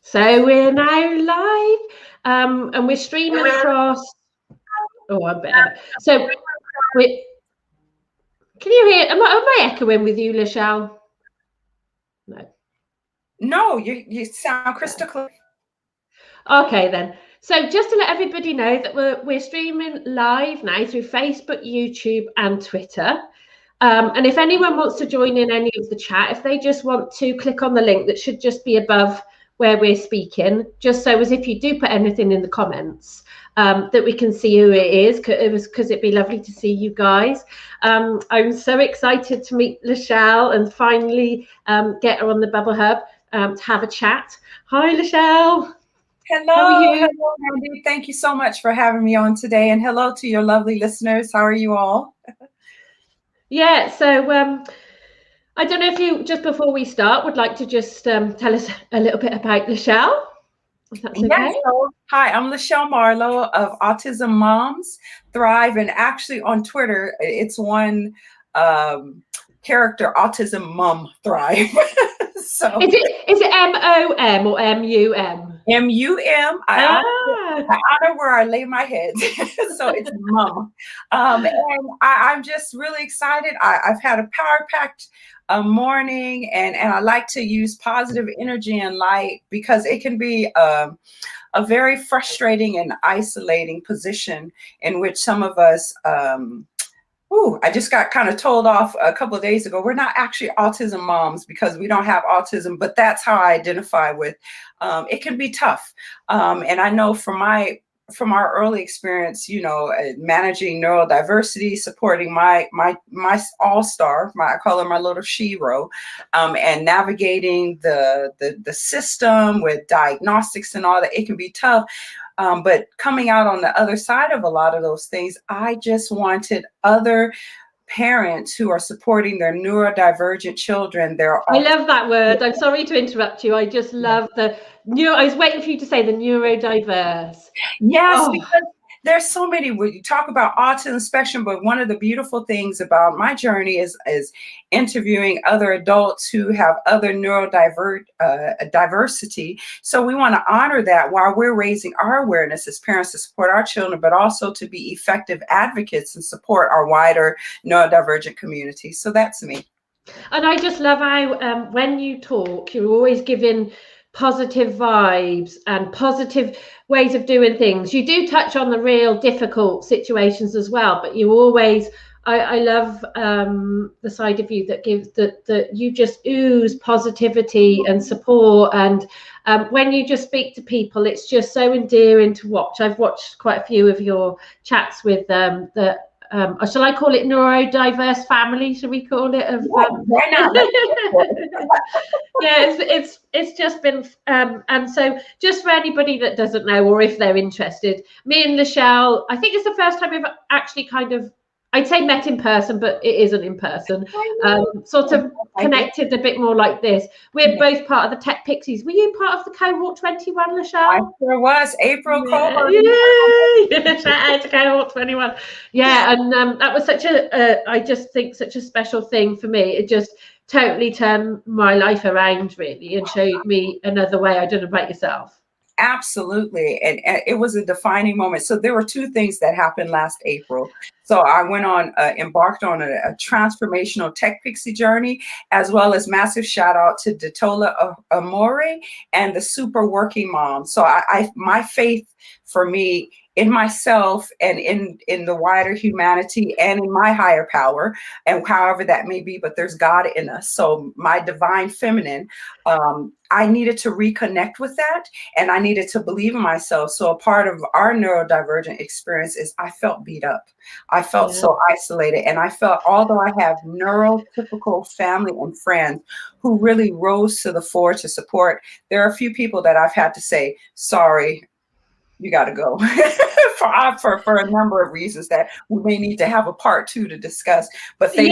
So we're now live, and we're streaming across. Oh, I'm better. So we. Can you hear? Am I echoing with you, LaShelle? No. No, you sound crystal clear. Okay then. So just to let everybody know that we're streaming live now through Facebook, YouTube, and Twitter. And if anyone wants to join in any of the chat, if they just want to click on the link that should just be above where we're speaking, just so as if you do put anything in the comments, that we can see who it is, because it'd be lovely to see you guys. I'm so excited to meet LaShelle and finally get her on the Bubble Hub to have a chat. Hi, LaShelle. Hello, How are you? hello, Mandy. Thank you so much for having me on today, and hello to your lovely listeners. How are you all? Yeah, so I don't know if you, just before we start, would like to just tell us a little bit about LaShelle, if that's okay. Yes, so, hi, I'm LaShelle Marlowe of Autism Moms Thrive, and actually on Twitter, it's one character, Autism Mom Thrive. So is it MOM or MUM? MUM. I honor where I lay my head. So it's mom. And I'm just really excited. I've had a power-packed morning, and I like to use positive energy and light because it can be a very frustrating and isolating position in which some of us I just got kind of told off a couple of days ago. We're not actually autism moms because we don't have autism, but that's how I identify with. It can be tough, and I know from our early experience, managing neurodiversity, supporting my all-star, I call her my little shero, and navigating the system with diagnostics and all that. It can be tough. But coming out on the other side of a lot of those things, I just wanted other parents who are supporting their neurodivergent children. I love that word. I'm sorry to interrupt you. I just love I was waiting for you to say the neurodiverse. Yes, because there's so many. When you talk about autism spectrum, but one of the beautiful things about my journey is interviewing other adults who have other diversity. So we want to honor that while we're raising our awareness as parents to support our children, but also to be effective advocates and support our wider neurodivergent community. So that's me. And I just love how when you talk, you're always giving positive vibes and positive ways of doing things. You do touch on the real difficult situations as well, but you always, I love the side of you that gives that you just ooze positivity and support. And when you just speak to people, it's just so endearing to watch. I've watched quite a few of your chats with shall I call it neurodiverse family? Shall we call it? Why not? Yeah, it's just been and so just for anybody that doesn't know, or if they're interested, me and LaShelle, I think it's the first time we've actually kind of, I'd say met in person, but it isn't in person. Sort of connected a bit more like this. We're both part of the Tech Pixies. Were you part of the Cohort 21, LaShelle? I sure was. April cohort. Yay! Shout out to Cohort 21. Yeah, and that was such I just think such a special thing for me. It just totally turned my life around, really, and showed me another way. I don't know about yourself. Absolutely. And it was a defining moment. So there were two things that happened last April. So I embarked on a transformational Tech Pixie journey, as well as massive shout out to Detola Amore and the Super Working Mom. So my faith for me in myself and in the wider humanity and in my higher power, and however that may be, but there's God in us. So my divine feminine, I needed to reconnect with that, and I needed to believe in myself. So a part of our neurodivergent experience is I felt beat up. I felt so isolated, and I felt, although I have neurotypical family and friends who really rose to the fore to support, there are a few people that I've had to say, sorry, you got to go for a number of reasons that we may need to have a part 2 to discuss, but they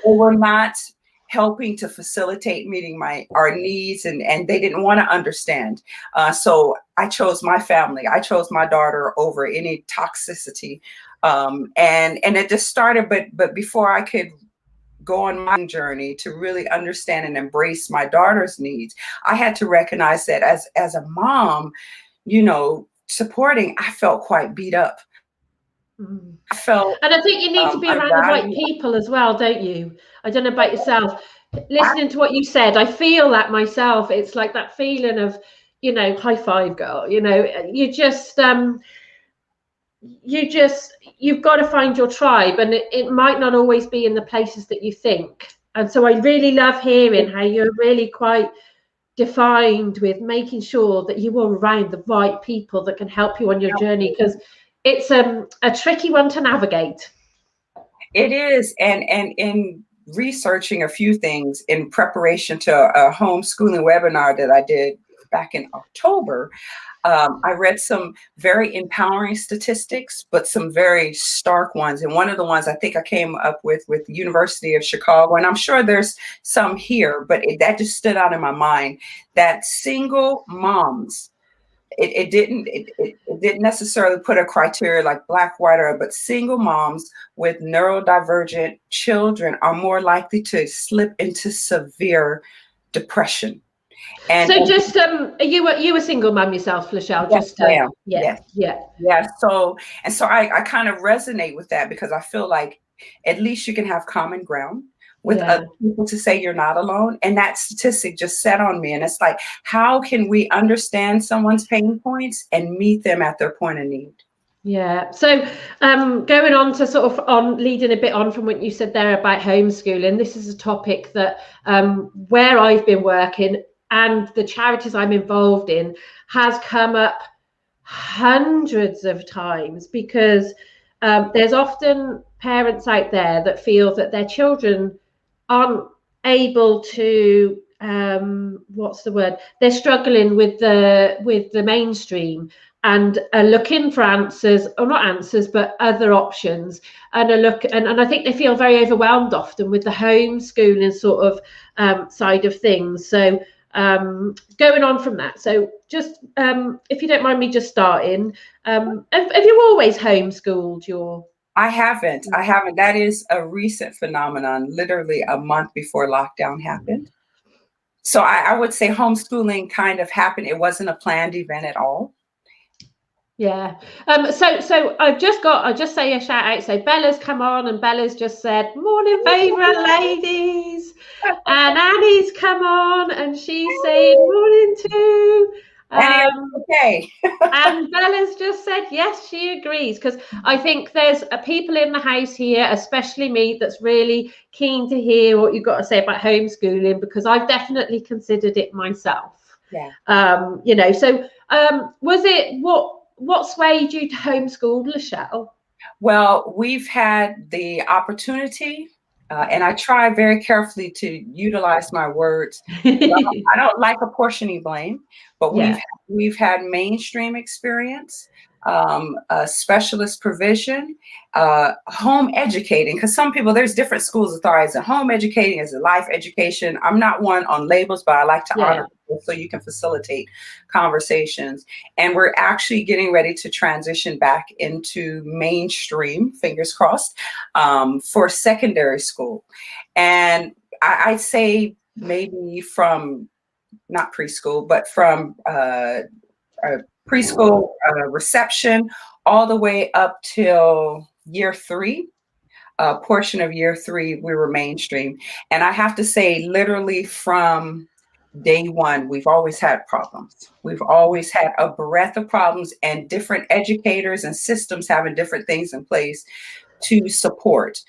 were not helping to facilitate meeting our needs, and they didn't want to understand. So I chose my family. I chose my daughter over any toxicity. And it just started, but before I could go on my journey to really understand and embrace my daughter's needs, I had to recognize that as a mom, supporting, I felt quite beat up. I felt and I think you need to be around the right people as well, don't you? I don't know about yourself. Listening to what you said, I feel that myself. It's like that feeling of, high five, girl. You've got to find your tribe, and it might not always be in the places that you think. And so I really love hearing how you're really quite defined with making sure that you are around the right people that can help you on your journey, because it's a tricky one to navigate. It is. And in researching a few things in preparation to a homeschooling webinar that I did back in October, I read some very empowering statistics, but some very stark ones. And one of the ones I think I came up with the University of Chicago, and I'm sure there's some here, but that just stood out in my mind, that single moms, it didn't necessarily put a criteria like black, white, but single moms with neurodivergent children are more likely to slip into severe depression. And so just you were single mom yourself, LaShelle? Yes, I am. Yeah. So I kind of resonate with that, because I feel like at least you can have common ground with other people to say you're not alone. And that statistic just set on me. And it's like, how can we understand someone's pain points and meet them at their point of need? Yeah. So going on to sort of leading a bit on from what you said there about homeschooling, this is a topic that where I've been working and the charities I'm involved in has come up hundreds of times, because there's often parents out there that feel that their children aren't able to they're struggling with the mainstream, and are looking for answers, or not answers, but other options, and I think they feel very overwhelmed often with the homeschooling sort of side of things. So going on from that, so just if you don't mind me just starting, have you always homeschooled your... I haven't. That is a recent phenomenon, literally a month before lockdown happened. So I would say homeschooling kind of happened. It wasn't a planned event at all. Yeah. So I'll just say a shout out. So Bella's come on, and Bella's just said, "Morning, favourite ladies." And Annie's come on, and she's saying morning too. Okay. And Bella's just said, yes, she agrees, because I think there's people in the house here, especially me, that's really keen to hear what you've got to say about homeschooling, because I've definitely considered it myself. Yeah. So was it what swayed you to homeschool, LaShelle? Well, we've had the opportunity, and I try very carefully to utilize my words. I don't like apportioning blame, but we've had mainstream experience, specialist provision, home educating, because some people, there's different schools of thought. And home educating is a life education. I'm not one on labels, but I like to honor people so you can facilitate conversations. And we're actually getting ready to transition back into mainstream, fingers crossed, for secondary school. And I'd say maybe from not preschool, but from preschool reception all the way up till year 3. A portion of year 3, we were mainstream. And I have to say, literally from day one, we've always had problems. We've always had a breadth of problems, and different educators and systems having different things in place to support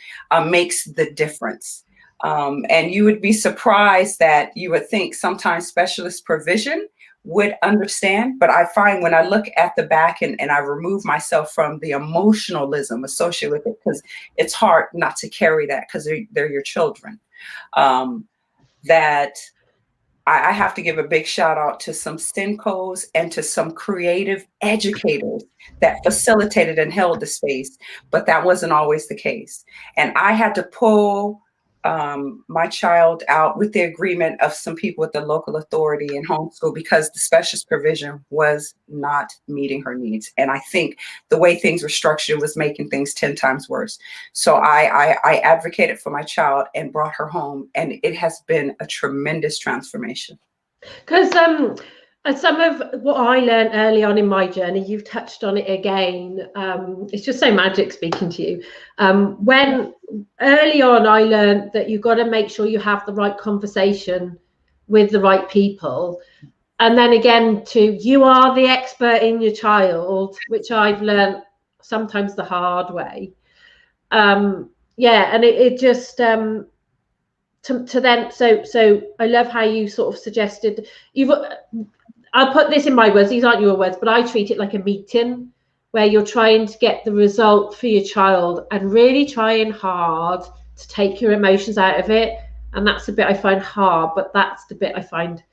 makes the difference. And you would be surprised that you would think sometimes specialist provision would understand, but I find when I look at the back and I remove myself from the emotionalism associated with it, because it's hard not to carry that, because they're your children, that I have to give a big shout out to some STENCOs and to some creative educators that facilitated and held the space, but that wasn't always the case. And I had to pull my child out with the agreement of some people at the local authority in homeschool because the specialist provision was not meeting her needs. And I think the way things were structured was making things 10 times worse. So I advocated for my child and brought her home, and it has been a tremendous transformation. Because some of what I learned early on in my journey, you've touched on it again. It's just so magic speaking to you. When early on, I learned that you've got to make sure you have the right conversation with the right people. And then again, you are the expert in your child, which I've learned sometimes the hard way. Yeah, and it just to then so I love how you sort of suggested I'll put this in my words, these aren't your words, but I treat it like a meeting where you're trying to get the result for your child and really trying hard to take your emotions out of it. And that's the bit I find hard, but that's the bit I find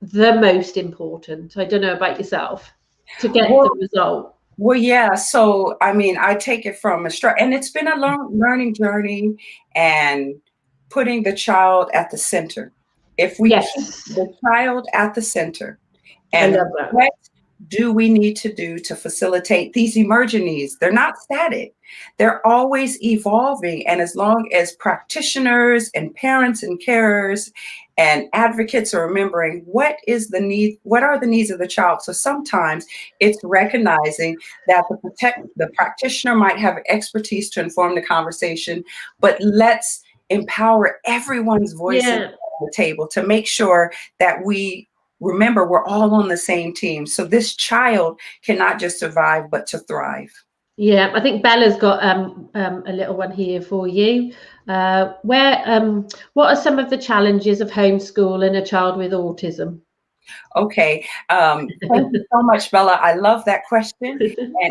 the most important. I don't know about yourself, to get the result. Well, yeah. So, I mean, I take it from and it's been a long learning journey and putting the child at the center. If we keep the child at the center, and what do we need to do to facilitate these emerging needs? They're not static. They're always evolving. And as long as practitioners and parents and carers and advocates are remembering what is the need, what are the needs of the child? So sometimes it's recognizing that the practitioner might have expertise to inform the conversation, but let's empower everyone's voice at the table to make sure that we remember we're all on the same team. So this child cannot just survive, but to thrive. Yeah, I think Bella's got a little one here for you. What are some of the challenges of homeschooling a child with autism? Okay. Thank you so much, Bella. I love that question.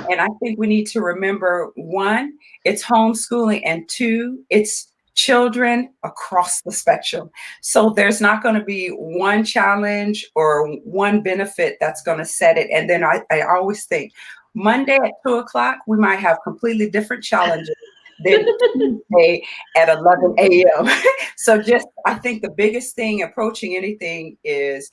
And I think we need to remember, one, it's homeschooling, and two, it's children across the spectrum. So there's not going to be one challenge or one benefit that's going to set it. And then I always think Monday at 2:00, we might have completely different challenges than Tuesday at 11 a.m. So I think the biggest thing approaching anything is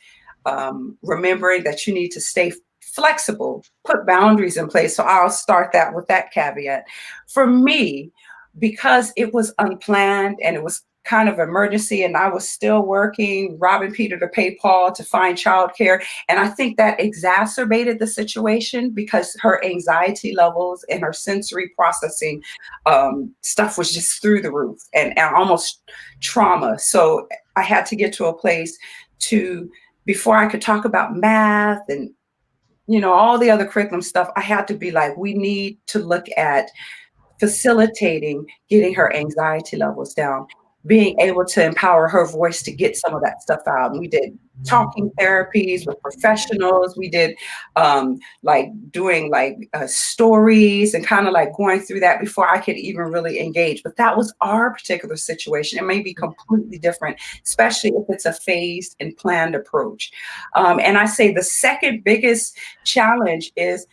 remembering that you need to stay flexible, put boundaries in place. So I'll start that with that caveat. For me, because it was unplanned and it was kind of emergency and I was still working, robbing Peter to pay Paul to find childcare. And I think that exacerbated the situation because her anxiety levels and her sensory processing stuff was just through the roof and almost trauma. So I had to get to a place before I could talk about math and, all the other curriculum stuff, I had to be like, we need to look at facilitating getting her anxiety levels down, being able to empower her voice to get some of that stuff out. And we did talking therapies with professionals. We did doing stories and kind of like going through that before I could even really engage. But that was our particular situation. It may be completely different, especially if it's a phased and planned approach. And I say the second biggest challenge is,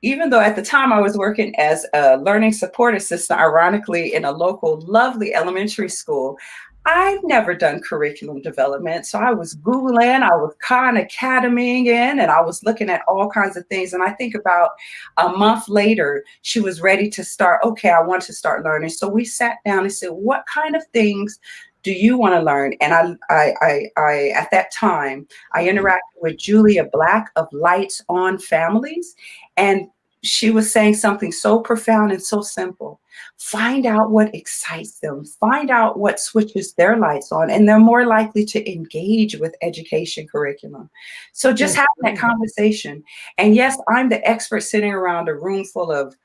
even though at the time I was working as a learning support assistant, ironically, in a local lovely elementary school, I've never done curriculum development. So I was Googling, I was Khan Academying in, and I was looking at all kinds of things. And I think about a month later, she was ready to start. Okay, I want to start learning. So we sat down and said, what kind of things do you want to learn? And I at that time, I interacted with Julia Black of Lights On Families. And she was saying something so profound and so simple. Find out what excites them. Find out what switches their lights on. And they're more likely to engage with education curriculum. So just having that conversation. And yes, I'm the expert sitting around a room full of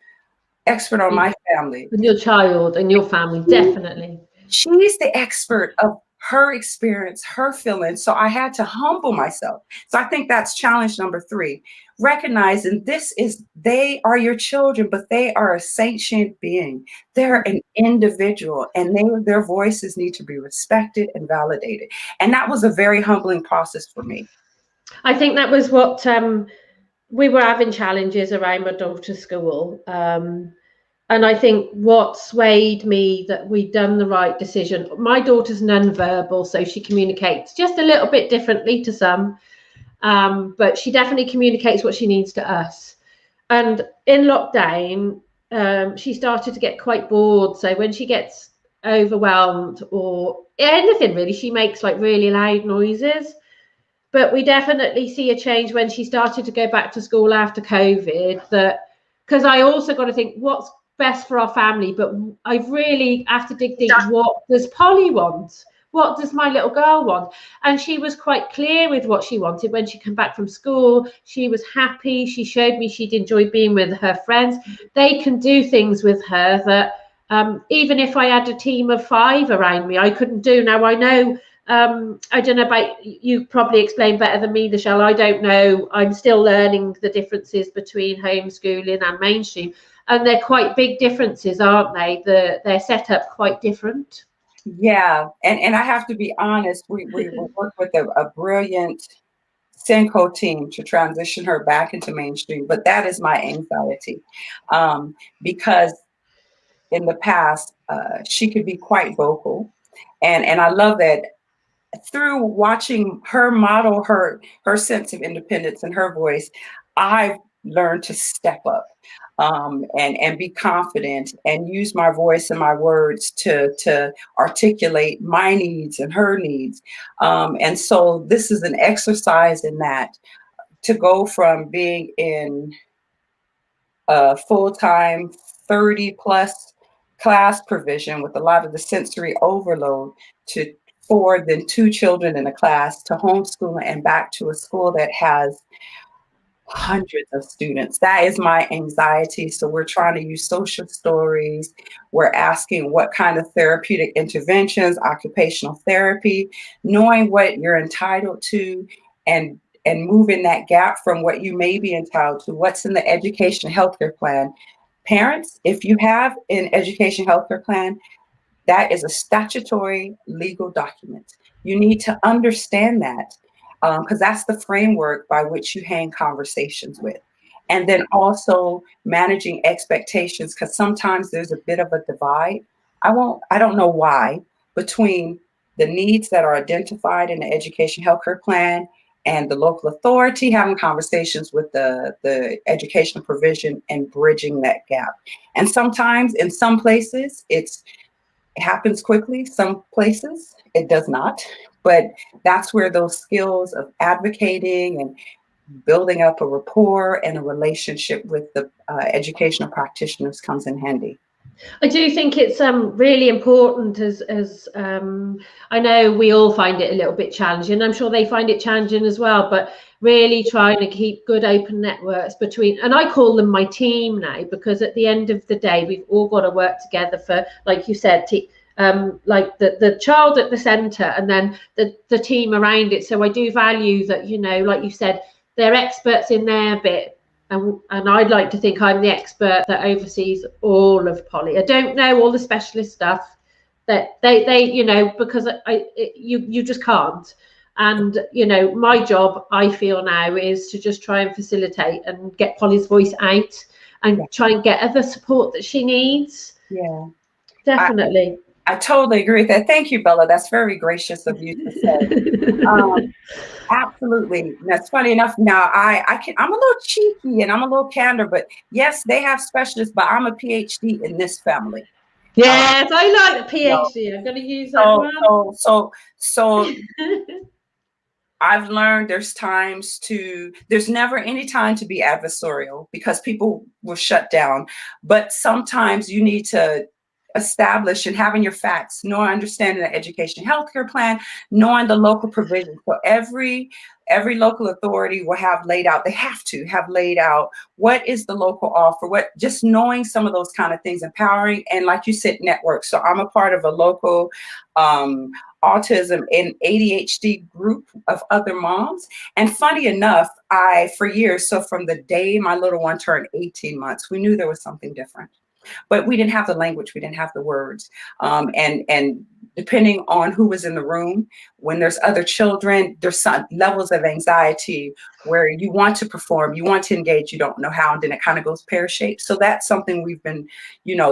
expert on my family. With your child and your family, definitely. She's the expert of her experience, her feelings. So I had to humble myself. So I think that's challenge number 3. Recognizing they are your children, but they are a sentient being. They're an individual, and their voices need to be respected and validated. And that was a very humbling process for me. I think that was what we were having challenges around my daughter's school. And I think what swayed me that we'd done the right decision. My daughter's non-verbal, so she communicates just a little bit differently to some, but she definitely communicates what she needs to us. And in lockdown, she started to get quite bored. So when she gets overwhelmed or anything really, she makes like really loud noises. But we definitely see a change when she started to go back to school after COVID. That because I also got to think what's best for our family. But I really have to dig deep. What does Polly want? What does my little girl want? And she was quite clear with what she wanted when she came back from school. She was happy. She showed me she'd enjoy being with her friends. They can do things with her that even if I had a team of 5 around me, I couldn't do. Now I know I don't know about you, probably explain better than me, LaShelle. I don't know. I'm still learning the differences between homeschooling and mainstream, and they're quite big differences, aren't they? They're set up quite different. Yeah, and I have to be honest, we worked with a brilliant Senko team to transition her back into mainstream, but that is my anxiety, because in the past she could be quite vocal, and I love that through watching her model her sense of independence and her voice, I've learned to step up, and be confident and use my voice and my words to articulate my needs and her needs. And so this is an exercise in that, to go from being in a full-time 30 plus class provision with a lot of the sensory overload to 4, then 2 children in a class, to homeschooling and back to a school that has hundreds of students. That is my anxiety. So we're trying to use social stories. We're asking what kind of therapeutic interventions, occupational therapy, knowing what you're entitled to, and moving that gap from what you may be entitled to, what's in the education healthcare plan. Parents, if you have an education healthcare plan, that is a statutory legal document. You need to understand that, because that's the framework by which you hang conversations with. And then also managing expectations, because sometimes there's a bit of a divide. I don't know why, between the needs that are identified in the education healthcare plan and the local authority having conversations with the educational provision and bridging that gap. And sometimes in some places it happens quickly, some places it does not. But that's where those skills of advocating and building up a rapport and a relationship with the educational practitioners comes in handy. I do think it's really important, as I know we all find it a little bit challenging. I'm sure they find it challenging as well, but really trying to keep good open networks between, and I call them my team now, because at the end of the day, we've all got to work together for, like you said, like the child at the center, and then the team around it. So I do value that, you know, like you said, they're experts in their bit. And I'd like to think I'm the expert that oversees all of Polly. I don't know all the specialist stuff that they you know, because you just can't. And you know, my job, I feel now, is to just try and facilitate and get Polly's voice out and try and get her the support that she needs. Yeah, Definitely. I totally agree with that. Thank you, Bella. That's very gracious of you to say. Absolutely. That's funny enough. Now I'm a little cheeky and I'm a little candor, but yes, they have specialists, but I'm a PhD in this family. Yes, I like the PhD. I'm going to use that one. So I've learned there's never any time to be adversarial, because people will shut down. But sometimes you need to establish, and having your facts, knowing, understanding the education healthcare plan, knowing the local provision. So every local authority will have laid out, they have to have laid out what is the local offer, what, just knowing some of those kind of things, empowering, and like you said, network. So I'm a part of a local autism and ADHD group of other moms. And funny enough, for years, so from the day my little one turned 18 months, we knew there was something different. But we didn't have the language, we didn't have the words. And depending on who was in the room. When there's other children, there's some levels of anxiety where you want to perform, you want to engage, you don't know how, and then it kind of goes pear-shaped. So that's something we've been,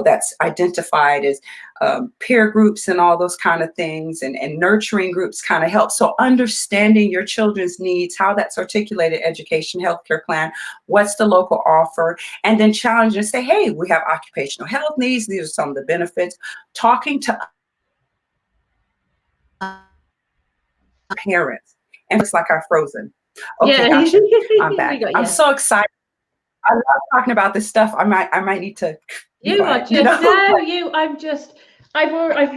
that's identified as peer groups and all those kind of things, and nurturing groups kind of help. So understanding your children's needs, how that's articulated, education, healthcare plan, what's the local offer, and then challenge and say, hey, we have occupational health needs. These are some of the benefits. Talking to parents, and it's like I've frozen. Okay, gotcha. I'm back. I'm so excited. I love talking about this stuff. I might need to. I've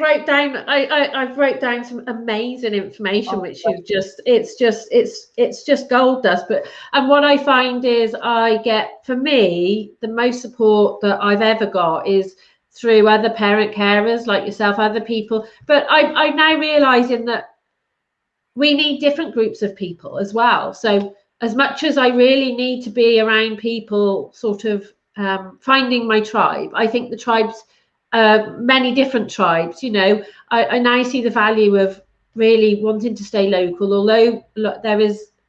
wrote down some amazing information, which it's just gold dust. And what I find is for me, the most support that I've ever got is through other parent carers like yourself, other people. But I'm now realizing that we need different groups of people as well. So as much as I really need to be around people sort of finding my tribe, I think the tribes, many different tribes, I now see the value of really wanting to stay local, although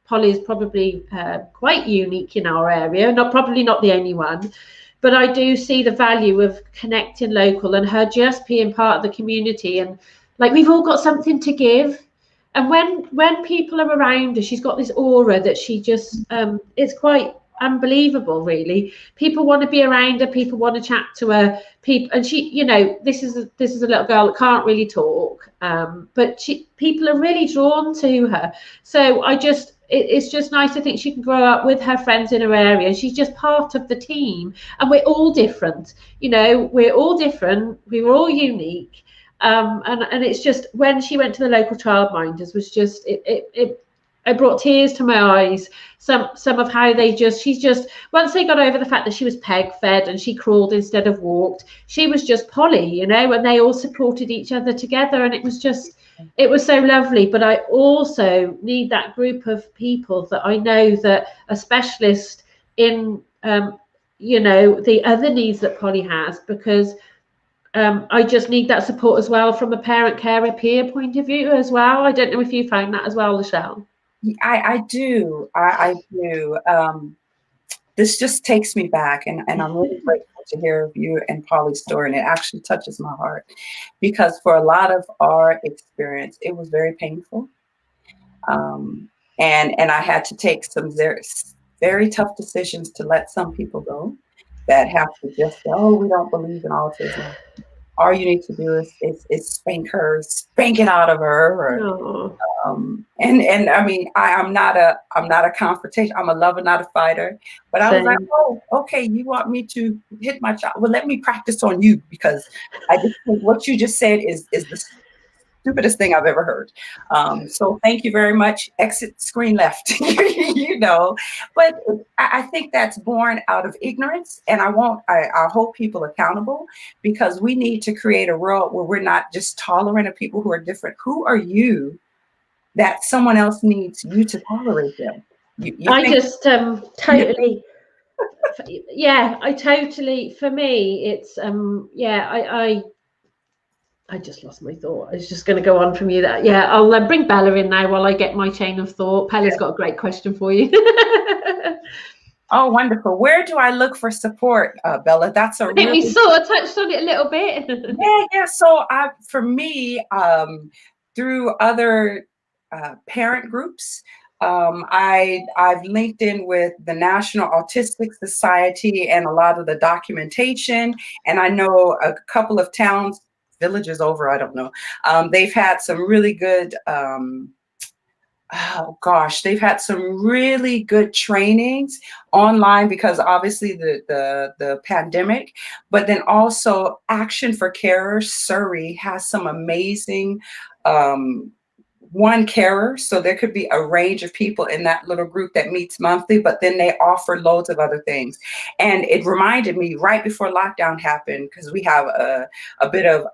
Polly is probably quite unique in our area, probably not the only one, but I do see the value of connecting local and her just being part of the community, and like we've all got something to give. And when people are around her, she's got this aura that she just, it's quite unbelievable, really. People want to be around her. People want to chat to her. And she, this is a little girl that can't really talk, but people are really drawn to her. So it's just nice to think she can grow up with her friends in her area. She's just part of the team, and we're all different. We're all different. We were all unique. And it's just, when she went to the local childminders, was just it brought tears to my eyes. Some of how she's just, once they got over the fact that she was peg fed and she crawled instead of walked, she was just Polly, and they all supported each other together, and it was so lovely. But I also need that group of people that I know that are specialists in the other needs that Polly has, because I just need that support as well from a parent carer peer point of view as well. I don't know if you found that as well, LaShelle. I do. I do. This just takes me back, and I'm really grateful to hear of you and Polly's story, and it actually touches my heart, because for a lot of our experience, it was very painful, and I had to take some very, very tough decisions to let some people go that have to just say, oh, we don't believe in autism. All you need to do is spank her, spank it out of her. And I mean, I'm not a confrontation. I'm a lover, not a fighter. But I was like, oh, okay, you want me to hit my child? Well, let me practice on you, because I just think what you just said is the stupidest thing I've ever heard. So thank you very much. Exit screen left, but I think that's born out of ignorance. And I hold people accountable, because we need to create a world where we're not just tolerant of people who are different. Who are you that someone else needs you to tolerate them? Totally. I totally, for me, it's, I just lost my thought. I was just going to go on from you. I'll bring Bella in now while I get my chain of thought. Bella's got a great question for you. Oh, wonderful. Where do I look for support, Bella? That's I think we sort of touched on it a little bit. Yeah. So for me, through other parent groups, I've linked in with the National Autistic Society and a lot of the documentation. And I know a couple of towns, villages over, I don't know. They've had some really good, they've had some really good trainings online, because obviously the pandemic, but then also Action for Carers Surrey has some amazing one carer, so there could be a range of people in that little group that meets monthly, but then they offer loads of other things. And it reminded me right before lockdown happened, because we have a bit of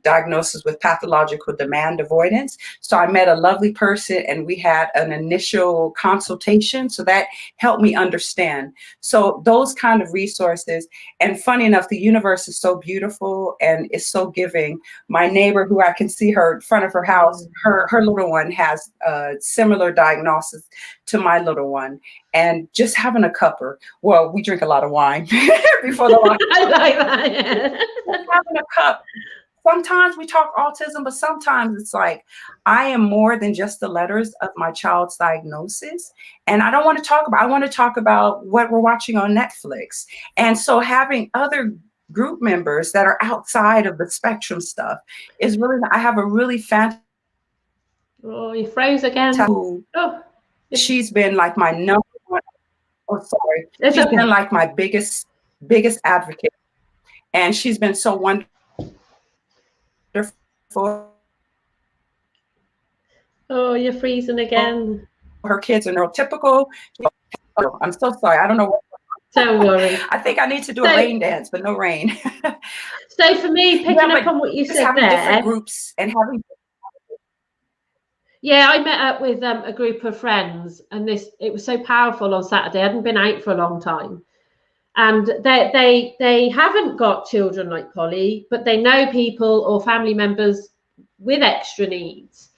diagnosis with pathological demand avoidance. So I met a lovely person and we had an initial consultation. So that helped me understand. So those kind of resources. And funny enough, the universe is so beautiful and is so giving. My neighbor, who I can see her in front of her house, her little one has a similar diagnosis to my little one. And just having a cuppa, well, we drink a lot of wine before the lunch. I like that. Yeah. Just having a cup. Sometimes we talk autism, but sometimes it's like, I am more than just the letters of my child's diagnosis. And I don't want to talk about, I want to talk about what we're watching on Netflix. And so having other group members that are outside of the spectrum stuff is really, I have a really fantastic. Oh, you froze again. Oh, she's been like my number one. Oh, sorry. It's She's okay. been like my biggest advocate. And she's been so wonderful. Oh, you're freezing again. Her kids are neurotypical. Oh, I'm so sorry. I don't know what. Don't worry. I think I need to do a rain dance, but no rain. So for me, picking up on what you said having there, different groups and having. Yeah, I met up with a group of friends, and it was so powerful on Saturday. I hadn't been out for a long time, and they haven't got children like Polly, but they know people or family members with extra needs.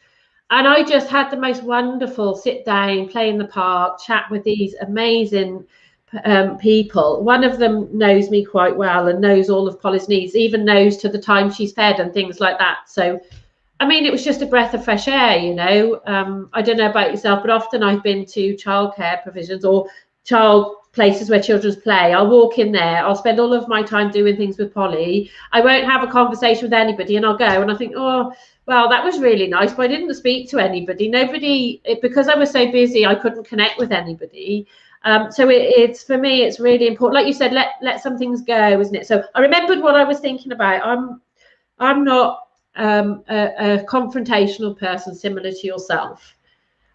And I just had the most wonderful sit down, play in the park, chat with these amazing people. One of them knows me quite well and knows all of Polly's needs, even knows to the time she's fed and things like that. So, I mean, it was just a breath of fresh air, you know. I don't know about yourself, but often I've been to childcare provisions or child places where children play. I'll walk in there, I'll spend all of my time doing things with Polly. I won't have a conversation with anybody, and I'll go and I think, oh, well, that was really nice, but I didn't speak to anybody. Because I was so busy, I couldn't connect with anybody. So it's for me, it's really important. Like you said, let some things go, isn't it? So I remembered what I was thinking about. I'm not a confrontational person, similar to yourself.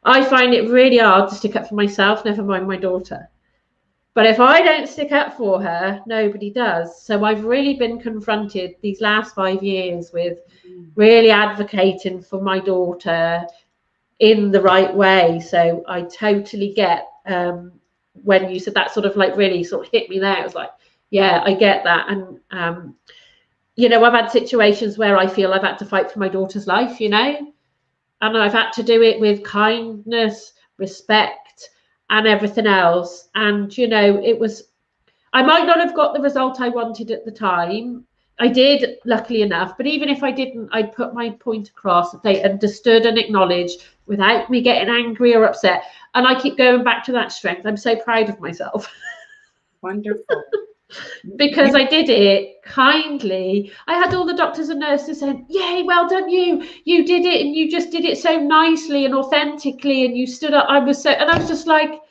I find it really hard to stick up for myself, never mind my daughter. But if I don't stick up for her, nobody does. So I've really been confronted these last 5 years with really advocating for my daughter in the right way. So I totally get when you said that, sort of like really sort of hit me there. It was like, yeah, I get that. And, you know, I've had situations where I feel I've had to fight for my daughter's life, you know, and I've had to do it with kindness, respect, and everything else. And, you know, I might not have got the result I wanted at the time. I did, luckily enough, but even if I didn't, I'd put my point across that they understood and acknowledged without me getting angry or upset. And I keep going back to that strength. I'm so proud of myself. Wonderful. Because I did it kindly. I had all the doctors and nurses saying, yay, well done you did it, and you just did it so nicely and authentically, and you stood up. I was just like,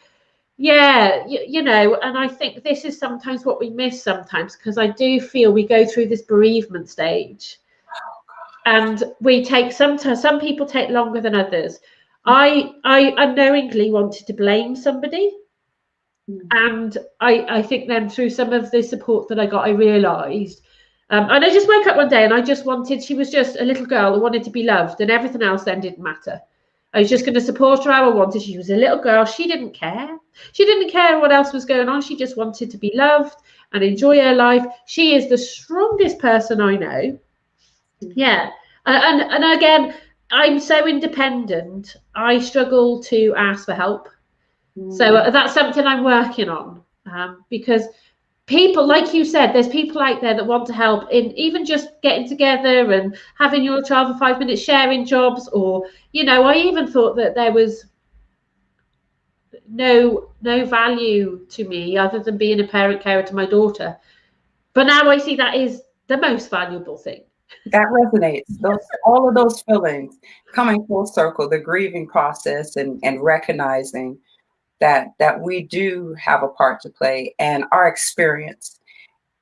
yeah, you know. And I think this is sometimes what we miss sometimes, because I do feel we go through this bereavement stage, and we take some people take longer than others. I unknowingly wanted to blame somebody. And I think then through some of the support that I got, I realised, and I just woke up one day and I just wanted, she was just a little girl who wanted to be loved, and everything else then didn't matter. I was just going to support her how I wanted. She was a little girl. She didn't care. She didn't care what else was going on. She just wanted to be loved and enjoy her life. She is the strongest person I know. Yeah. And again, I'm so independent. I struggle to ask for help. So that's something I'm working on, because people, like you said, there's people out there that want to help in even just getting together and having your child for 5 minutes, sharing jobs, or, you know, I even thought that there was no value to me other than being a parent carer to my daughter. But now I see that is the most valuable thing. That resonates. All of those feelings coming full circle, the grieving process and recognizing that we do have a part to play, and our experience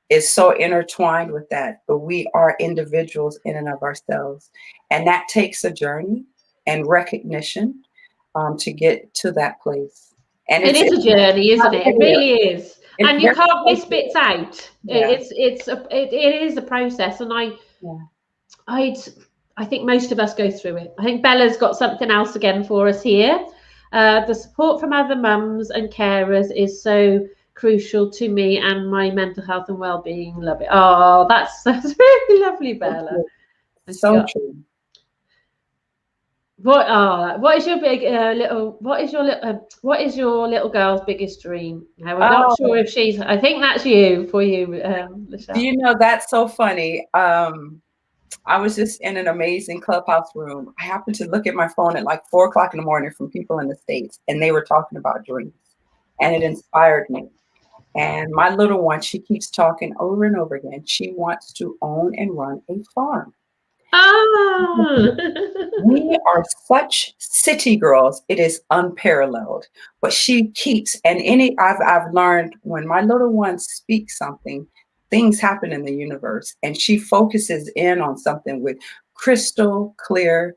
is so intertwined with that, but we are individuals in and of ourselves, and that takes a journey. and recognition to get to that place. And it is a journey, isn't it? It really is. It's And you very can't miss bits out. Yeah. It is a process, and I think most of us go through it. I think Bella's got something else again for us here. The support from other mums and carers is so crucial to me and my mental health and well-being. Love it. Oh, that's really lovely, Bella. So true. What is your little girl's biggest dream? Now, we're not sure if she's. I think that's you for you, LaShelle. Do you know, that's so funny? I was just in an amazing Clubhouse room. I happened to look at my phone at like 4 o'clock in the morning from people in the States, and they were talking about dreams, and it inspired me. And my little one, she keeps talking over and over again. She wants to own and run a farm. Oh. We are such city girls. It is unparalleled. But she keeps, and I've learned when my little one speaks something, things happen in the universe, and she focuses in on something with crystal clear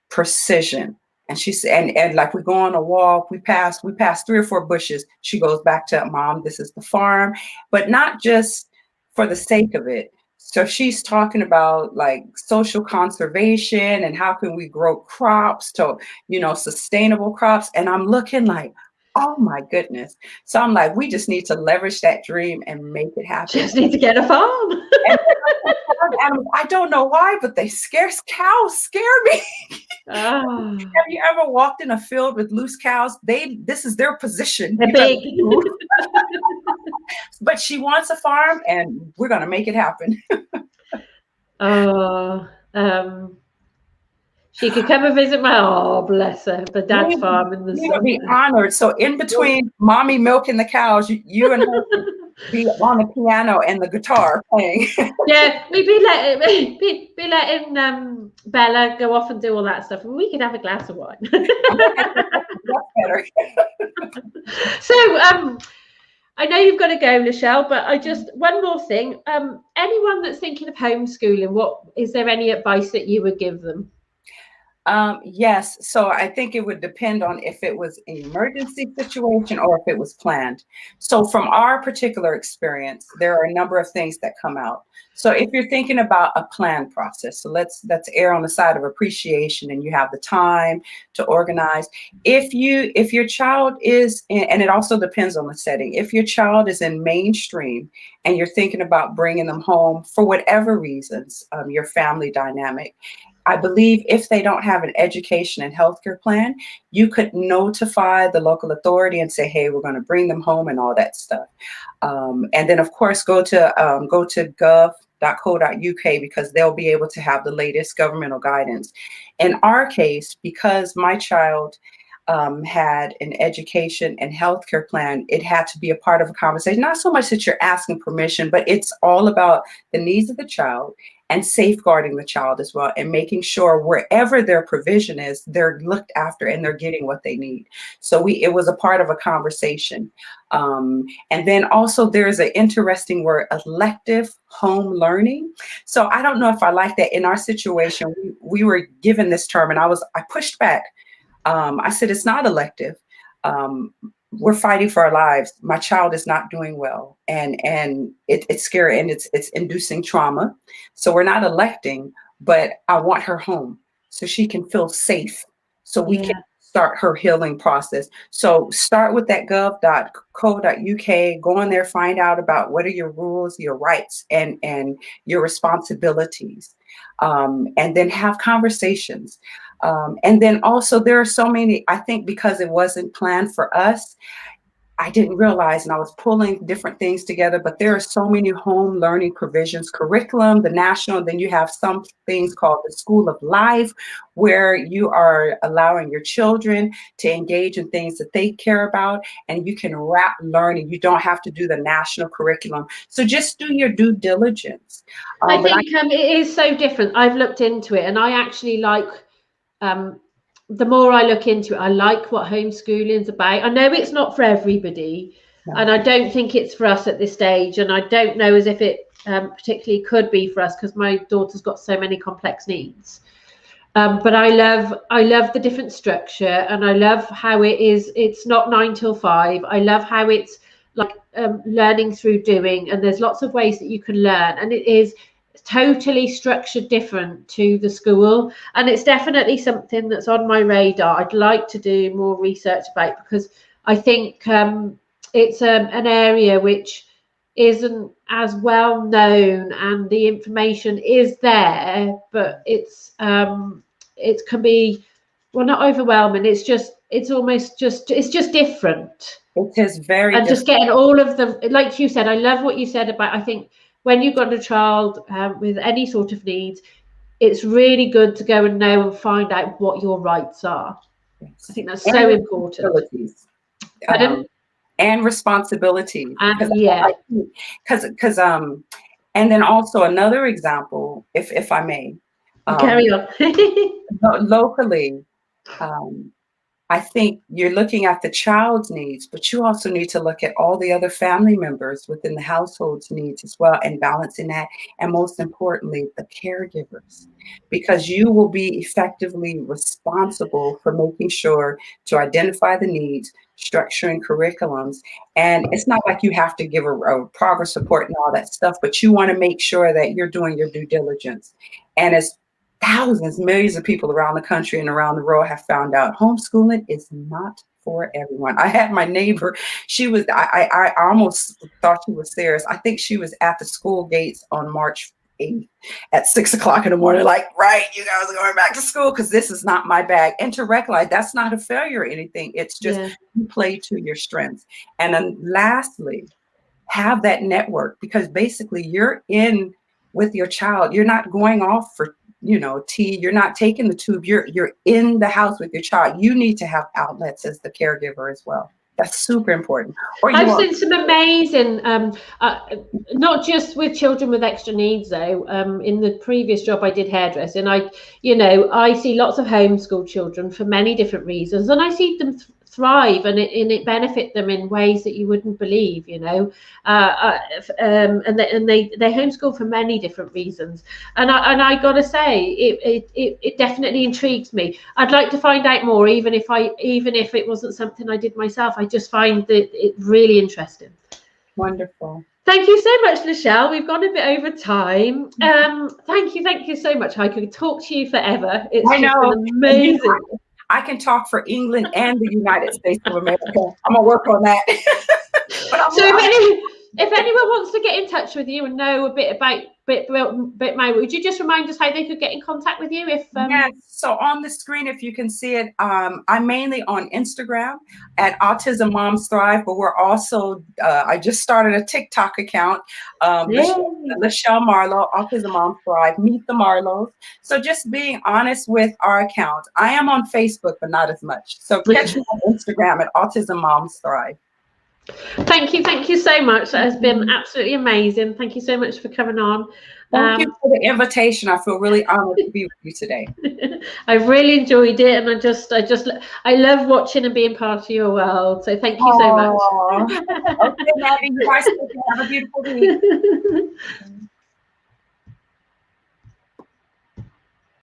precision. And she said, and like we go on a walk, we pass 3 or 4 bushes. She goes back to, Mom, this is the farm, but not just for the sake of it. So she's talking about like social conservation and how can we grow crops to, sustainable crops. And I'm looking like, oh my goodness. So I'm like, we just need to leverage that dream and make it happen. Just need to get a farm. And I don't know why, but cows scare me. Oh. Have you ever walked in a field with loose cows? This is their position. They're big. But she wants a farm, and we're going to make it happen. She could come and visit bless her, the dad's farm in the sun. Be honored. So in between mommy milking the cows, you and her be on the piano and the guitar playing. Yeah, we'd be letting Bella go off and do all that stuff, and we could have a glass of wine. That's better. So I know you've got to go, LaShelle, but one more thing. Anyone that's thinking of homeschooling, is there any advice that you would give them? Yes. So I think it would depend on if it was an emergency situation or if it was planned. So from our particular experience, there are a number of things that come out. So if you're thinking about a planned process, so let's err on the side of appreciation, and you have the time to organize. If your child is and it also depends on the setting. If your child is in mainstream and you're thinking about bringing them home for whatever reasons, your family dynamic, I believe if they don't have an education and healthcare plan, you could notify the local authority and say, hey, we're going to bring them home and all that stuff. And then, of course, go to gov.co.uk, because they'll be able to have the latest governmental guidance. In our case, because my child had an education and healthcare plan, it had to be a part of a conversation. Not so much that you're asking permission, but it's all about the needs of the child and safeguarding the child as well, and making sure wherever their provision is, they're looked after and they're getting what they need. So it was a part of a conversation. And then also there's an interesting word, elective home learning. So I don't know if I like that. In our situation, we were given this term, and I pushed back. I said, it's not elective. We're fighting for our lives. My child is not doing well, and it's scary, and it's inducing trauma. So we're not electing, but I want her home so she can feel safe, so we can start her healing process. So start with that gov.co.uk, go on there, find out about what are your rules, your rights, and your responsibilities, and then have conversations. And then also there are so many, I think because it wasn't planned for us, I didn't realize, and I was pulling different things together, but there are so many home learning provisions, curriculum, the national, then you have some things called the School of Life, where you are allowing your children to engage in things that they care about, and you can wrap learning. You don't have to do the national curriculum. So just do your due diligence. I think it is so different. I've looked into it, and I actually like, the more I look into it, I like what homeschooling is about. I know it's not for everybody, and I don't think it's for us at this stage, and I don't know as if it particularly could be for us, because my daughter's got so many complex needs. But I love the different structure, and I love how it is. It's not 9 till 5. I love how it's like learning through doing, and there's lots of ways that you can learn, and it is totally structured different to the school. And it's definitely something that's on my radar. I'd like to do more research about, because I think it's an area which isn't as well known, and the information is there, but it can be, well, not overwhelming. It's just different. It is very And different. just getting all of them, like you said, I love what you said about, I think when you've got a child with any sort of needs, it's really good to go and know and find out what your rights are. Yes. I think that's so important. And responsibility. Yeah. Because and then also another example, if I may. Carry on. Locally, I think you're looking at the child's needs, but you also need to look at all the other family members within the household's needs as well, and balancing that. And most importantly, the caregivers, because you will be effectively responsible for making sure to identify the needs, structuring curriculums. And it's not like you have to give a progress report and all that stuff, but you want to make sure that you're doing your due diligence. And as thousands, millions of people around the country and around the world have found out, homeschooling is not for everyone. I had my neighbor, she was, I almost thought she was serious. I think she was at the school gates on March 8th at 6 o'clock in the morning, like, right, you guys are going back to school because this is not my bag. And to recognize that's not a failure or anything. It's just you play to your strengths. And then lastly, have that network, because basically you're in with your child. You're not going off for tea, you're not taking the tube, you're in the house with your child. You need to have outlets as the caregiver as well. That's super important. I've seen some amazing, not just with children with extra needs though. In the previous job I did hairdressing, I see lots of homeschool children for many different reasons, and I see them thrive, and it benefit them in ways that you wouldn't believe, and they homeschool for many different reasons. And I gotta say, it definitely intrigues me. I'd like to find out more, even if it wasn't something I did myself. I just find that it really interesting. Wonderful. Thank you so much, LaShelle. We've gone a bit over time. Thank you so much. I could talk to you forever. It's been amazing. I can talk for England and the United States of America. I'm gonna work on that. So if anyone wants to get in touch with you and know a bit more, would you just remind us how they could get in contact with you? Yes, so on the screen, if you can see it, I'm mainly on Instagram at Autism Moms Thrive, but we're also, I just started a TikTok account, LaShelle Marlowe, Autism Moms Thrive, Meet the Marlows. So just being honest with our account. I am on Facebook, but not as much. So catch me on Instagram at Autism Moms Thrive. Thank you so much. That has been absolutely amazing. Thank you so much for coming on. Thank you for the invitation. I feel really honored to be with you today. I've really enjoyed it, and I love watching and being part of your world. So thank you so much. Okay, Mandy, you guys have a beautiful week.